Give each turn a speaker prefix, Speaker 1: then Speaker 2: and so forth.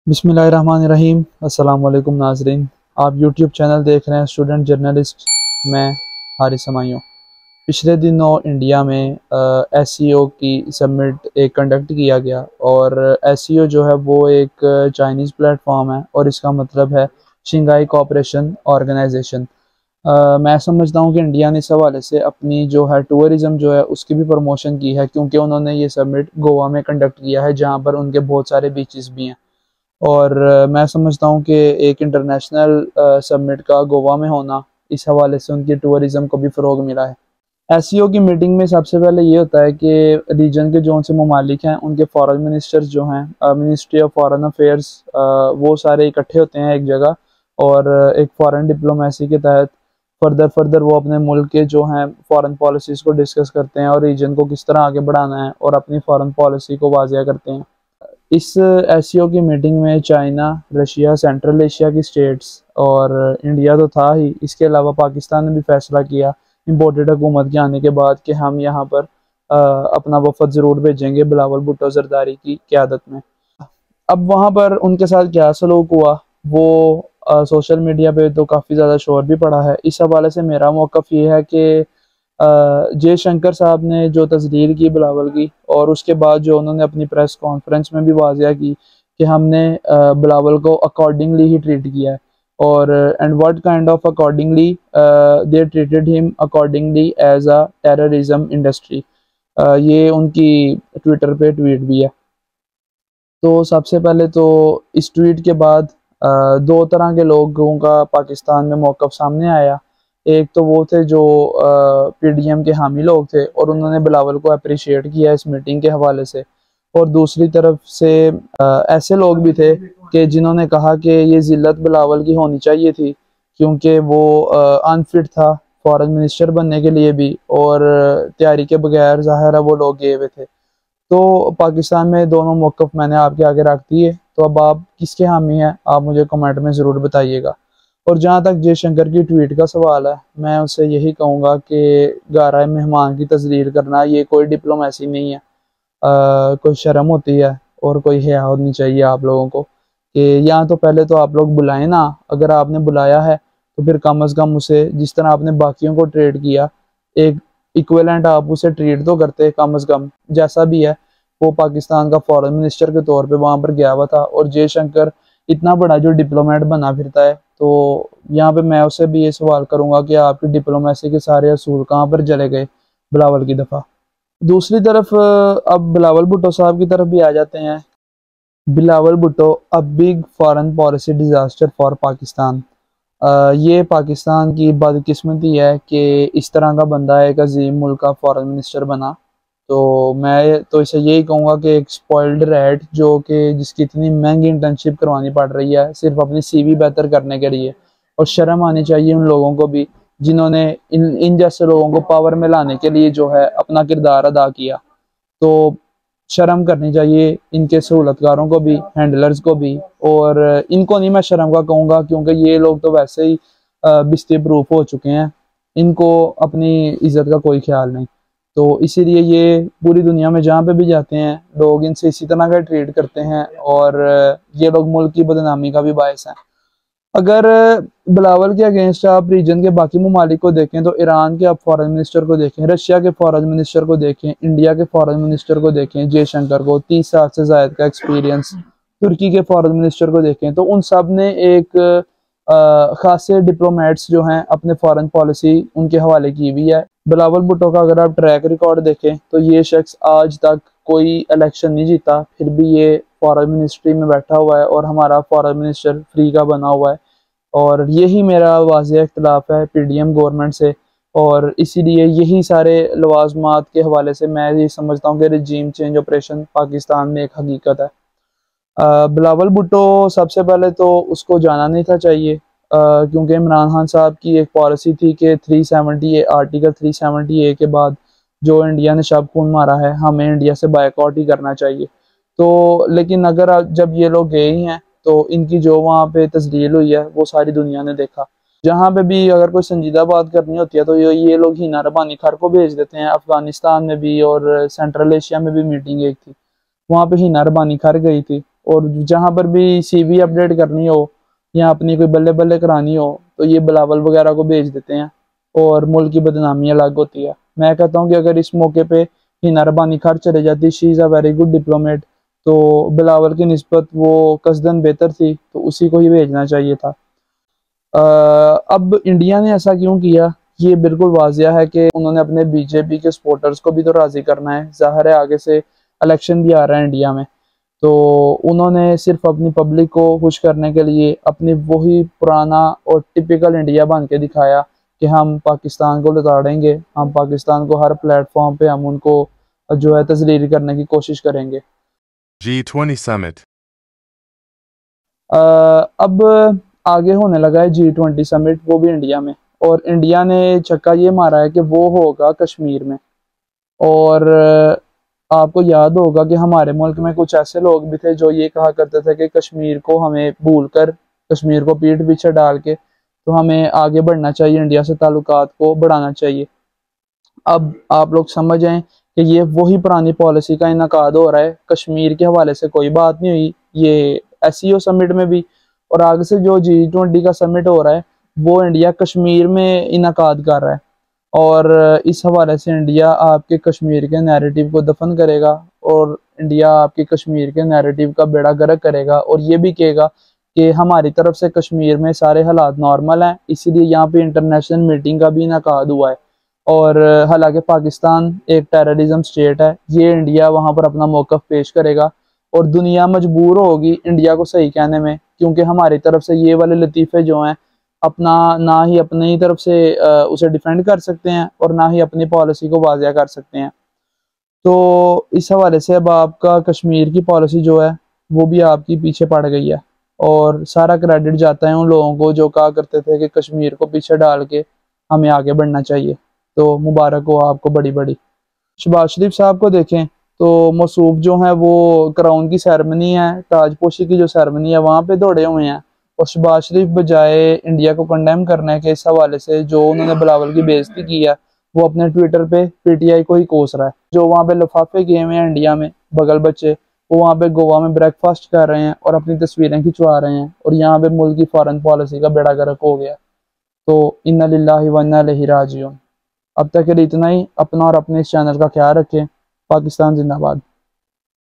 Speaker 1: बिस्मिल्लाहिर्रहमानिर्रहीम। अस्सलाम वालेकुम नाजरीन, आप यूट्यूब चैनल देख रहे हैं स्टूडेंट जर्नलिस्ट। मैं हारिस समाइयों। पिछले दिनों इंडिया में एससीओ की समिट एक कंडक्ट किया गया और एससीओ जो है वो एक चाइनीज़ प्लेटफॉर्म है और इसका मतलब है शंघाई कोऑपरेशन ऑर्गेनाइजेशन। मैं समझता हूँ कि इंडिया ने इस हवाले से अपनी जो है टूरिज़म जो है उसकी भी प्रमोशन की है, क्योंकि उन्होंने ये समिट गोवा में कंडक्ट किया है जहाँ पर उनके बहुत सारे बीचेस भी हैं। और मैं समझता हूँ कि एक इंटरनेशनल समिट का गोवा में होना, इस हवाले से उनकी टूरिज़म को भी फ़रोग मिला है। एससीओ की मीटिंग में सबसे पहले ये होता है कि रीजन के जो से ममालिक हैं उनके फॉरेन मिनिस्टर्स जो हैं, मिनिस्ट्री ऑफ फॉरेन अफेयर्स, वो सारे इकट्ठे होते हैं एक जगह और एक फॉरेन डिप्लोमेसी के तहत फर्दर वो अपने मुल्क के जो हैं फॉरेन पॉलिसीज़ को डिस्कस करते हैं और रीजन को किस तरह आगे बढ़ाना है और अपनी फॉरेन पॉलिसी को वाजिया करते हैं। इस एससीओ की मीटिंग में चाइना, रशिया, सेंट्रल एशिया की स्टेट्स और इंडिया तो था ही, इसके अलावा पाकिस्तान ने भी फैसला किया इम्पोर्टेड हुकूमत के आने के बाद कि हम यहाँ पर अपना वफद ज़रूर भेजेंगे बिलावल भुट्टो जरदारी की क़यादत में। अब वहाँ पर उनके साथ क्या सलूक हुआ वो सोशल मीडिया पे तो काफ़ी ज़्यादा शोर भी पड़ा है। इस हवाले से मेरा मौक़िफ़ ये है कि जयशंकर साहब ने जो तस्दीर की बिलावल की और उसके बाद जो उन्होंने अपनी प्रेस कॉन्फ्रेंस में भी वाजिया की कि हमने बिलावल को अकॉर्डिंगली ही ट्रीट किया है और and what kind of accordingly they treated him accordingly as a terrorism industry. ये उनकी ट्विटर पे ट्वीट भी है। तो सबसे पहले तो इस ट्वीट के बाद दो तरह के लोगों का पाकिस्तान में मौक़िफ़ सामने आया। एक तो वो थे जो पीडीएम के हामी लोग थे और उन्होंने बिलावल को अप्रिशिएट किया इस मीटिंग के हवाले से, और दूसरी तरफ से ऐसे लोग भी थे कि जिन्होंने कहा कि ये ज़िल्लत बिलावल की होनी चाहिए थी क्योंकि वो अनफिट था फॉरेन मिनिस्टर बनने के लिए भी और तैयारी के बगैर ज़ाहिर है वो लोग गए हुए थे। तो पाकिस्तान में दोनों मौक़िफ़ मैंने आपके आगे रख दिए, तो अब आप किसके हामी हैं आप मुझे कमेंट में ज़रूर बताइएगा। और जहाँ तक जयशंकर की ट्वीट का सवाल है, मैं उससे यही कहूँगा कि गारा मेहमान की तस्दीर करना ये कोई डिप्लोमेसी नहीं है। कोई शर्म होती है और कोई हया होनी चाहिए आप लोगों को कि यहाँ तो पहले तो आप लोग बुलाएं ना। अगर आपने बुलाया है तो फिर कम अज़ कम उसे जिस तरह आपने बाकियों को ट्रीट किया एक इक्विवेलेंट आप उसे ट्रीट तो करते कम अज़ कम। जैसा भी है वो पाकिस्तान का फॉरेन मिनिस्टर के तौर पे वहाँ पर गया हुआ था और जयशंकर इतना बड़ा जो डिप्लोमेट बना फिरता है, तो यहाँ पे मैं उससे भी ये सवाल करूँगा कि आपकी डिप्लोमेसी के सारे असूल कहाँ पर चले गए बिलावल की दफ़ा। दूसरी तरफ अब बिलावल भुट्टो साहब की तरफ भी आ जाते हैं। Bilawal Bhutto a big foreign policy disaster for Pakistan. ये पाकिस्तान की बदकिस्मती है कि इस तरह का बंदा एक अजीम मुल्क का फॉरेन मिनिस्टर बना। तो मैं तो इसे यही कहूँगा कि एक स्पॉइल्ड रैट जो कि जिसकी इतनी महंगी इंटर्नशिप करवानी पड़ रही है सिर्फ अपनी सीवी बेहतर करने के लिए, और शर्म आनी चाहिए उन लोगों को भी जिन्होंने इन जैसे लोगों को पावर में लाने के लिए जो है अपना किरदार अदा किया। तो शर्म करनी चाहिए इनके सहूलतकारों को भी, हैंडलर्स को भी, और इनको नहीं मैं शर्म का कहूँगा क्योंकि ये लोग तो वैसे ही बिस्ते प्रूफ हो चुके हैं, इनको अपनी इज्जत का कोई ख्याल नहीं। तो इसीलिए ये पूरी दुनिया में जहाँ पे भी जाते हैं लोग इनसे इसी तरह का ट्रीट करते हैं और ये लोग मुल्क की बदनामी का भी बायस हैं। अगर बिलावल के अगेंस्ट आप रीजन के बाकी ममालिक को देखें तो ईरान के आप फॉरेन मिनिस्टर को देखें, रशिया के फॉरेन मिनिस्टर को देखें, इंडिया के फॉरेन मिनिस्टर को देखें, जयशंकर को 30 साल से ज्यादा का एक्सपीरियंस, तुर्की के फॉरेन मिनिस्टर को देखें, तो उन सब ने एक खासे डिप्लोमेट्स जो हैं अपने फॉरेन पॉलिसी उनके हवाले की हुई है। बिलावल भुट्टो का अगर आप ट्रैक रिकॉर्ड देखें तो ये शख्स आज तक कोई इलेक्शन नहीं जीता, फिर भी ये फॉरेन मिनिस्ट्री में बैठा हुआ है और हमारा फॉरेन मिनिस्टर फ्री का बना हुआ है। और यही मेरा वाज़ेह इख्तिलाफ है पीडीएम गवर्नमेंट से, और इसीलिए यही सारे लवाजमात के हवाले से मैं ये समझता हूँ कि रजीम चेंज ऑपरेशन पाकिस्तान में एक हकीकत है। बिलावल भुट्टो सबसे पहले तो उसको जाना नहीं था चाहिए, क्योंकि इमरान खान साहब की एक पॉलिसी थी कि 370 आर्टिकल 370 के बाद जो इंडिया ने शब खून मारा है हमें इंडिया से बायकॉट ही करना चाहिए। तो लेकिन अगर जब ये लोग गए ही हैं तो इनकी जो वहाँ पे तस्दील हुई है वो सारी दुनिया ने देखा। जहाँ पे भी अगर कोई संजीदा बात करनी होती है तो ये लोग हीना रबानी खर को भेज देते हैं। अफगानिस्तान में भी और सेंट्रल एशिया में भी मीटिंग एक थी, वहाँ पे हीना रबानी खर गई थी और जहाँ पर भी सीवी अपडेट करनी हो या अपनी कोई बल्ले बल्ले करानी हो तो ये बिलावल वगैरह को भेज देते हैं और मुल्क की बदनामी अलग होती है। मैं कहता हूँ कि अगर इस मौके पे हिना रबानी घर चले जाती, she is a very good diplomat, तो बिलावल की निस्बत वो कसदन बेहतर थी, तो उसी को ही भेजना चाहिए था। अब इंडिया ने ऐसा क्यों किया, ये बिल्कुल वाजिया है कि उन्होंने अपने बीजेपी के सपोर्टर्स को भी तो राज़ी करना है। ज़ाहिर है आगे से इलेक्शन भी आ रहा है इंडिया में, तो उन्होंने सिर्फ अपनी पब्लिक को खुश करने के लिए अपनी वही पुराना और टिपिकल इंडिया बन के दिखाया कि हम पाकिस्तान को लताड़ेंगे, हम पाकिस्तान को हर प्लेटफॉर्म पे हम उनको जो है तजलील करने की कोशिश करेंगे।
Speaker 2: G20 Summit.
Speaker 1: अब आगे होने लगा है G20 समिट, वो भी इंडिया में, और इंडिया ने छक्का ये मारा है कि वो होगा कश्मीर में। और आपको याद होगा कि हमारे मुल्क में कुछ ऐसे लोग भी थे जो ये कहा करते थे कि कश्मीर को हमें भूल कर, कश्मीर को पीठ पीछे डाल के तो हमें आगे बढ़ना चाहिए, इंडिया से ताल्लुकात को बढ़ाना चाहिए। अब आप लोग समझ आए कि ये वही पुरानी पॉलिसी का इनकाद हो रहा है। कश्मीर के हवाले से कोई बात नहीं हुई ये एससीओ समिट में भी, और आगे से जो G20 का समिट हो रहा है वो इंडिया कश्मीर में इनकाद कर रहा है। और इस हवाले से इंडिया आपके कश्मीर के नैरेटिव को दफन करेगा और इंडिया आपके कश्मीर के नैरेटिव का बेड़ा गर्क करेगा और ये भी कहेगा कि हमारी तरफ से कश्मीर में सारे हालात नॉर्मल हैं, इसीलिए यहाँ पे इंटरनेशनल मीटिंग का भी इनकाद हुआ है। और हालांकि पाकिस्तान एक टेररिज्म स्टेट है, ये इंडिया वहाँ पर अपना मौक़िफ़ पेश करेगा और दुनिया मजबूर होगी इंडिया को सही कहने में, क्योंकि हमारी तरफ से ये वाले लतीफ़े जो हैं अपना ना ही अपनी ही तरफ से उसे डिफेंड कर सकते हैं और ना ही अपनी पॉलिसी को वाज़िया कर सकते हैं। तो इस हवाले से अब आपका कश्मीर की पॉलिसी जो है वो भी आपकी पीछे पड़ गई है और सारा क्रेडिट जाता है उन लोगों को जो कहा करते थे कि कश्मीर को पीछे डाल के हमें आगे बढ़ना चाहिए। तो मुबारक हो आपको बड़ी बड़ी। शहबाज शरीफ साहब को देखें तो मौसूफ जो है वो क्राउन की सेरेमनी है, ताजपोशी की जो सेरेमनी है वहाँ पे दौड़े हुए हैं, और शहबाज शरीफ बजाय इंडिया को कंडेम करने के इस हवाले से जो उन्होंने बिलावल की बेइज्जती की है वो अपने ट्विटर पे पीटीआई को ही कोस रहा है। जो वहाँ पे लिफाफे किए हुए हैं इंडिया में बगल बच्चे, वो वहाँ पे गोवा में ब्रेकफास्ट कर रहे हैं और अपनी तस्वीरें खिंचवा रहे हैं, और यहाँ पे मुल्क की फॉरेन पॉलिसी का बेड़ा गर्क हो गया। तो इन्ना लिल्लाहि व इन्ना इलैहि राजिऊन। अब तक के लिए इतना ही। अपना और अपने इस चैनल का ख्याल रखें। पाकिस्तान जिंदाबाद।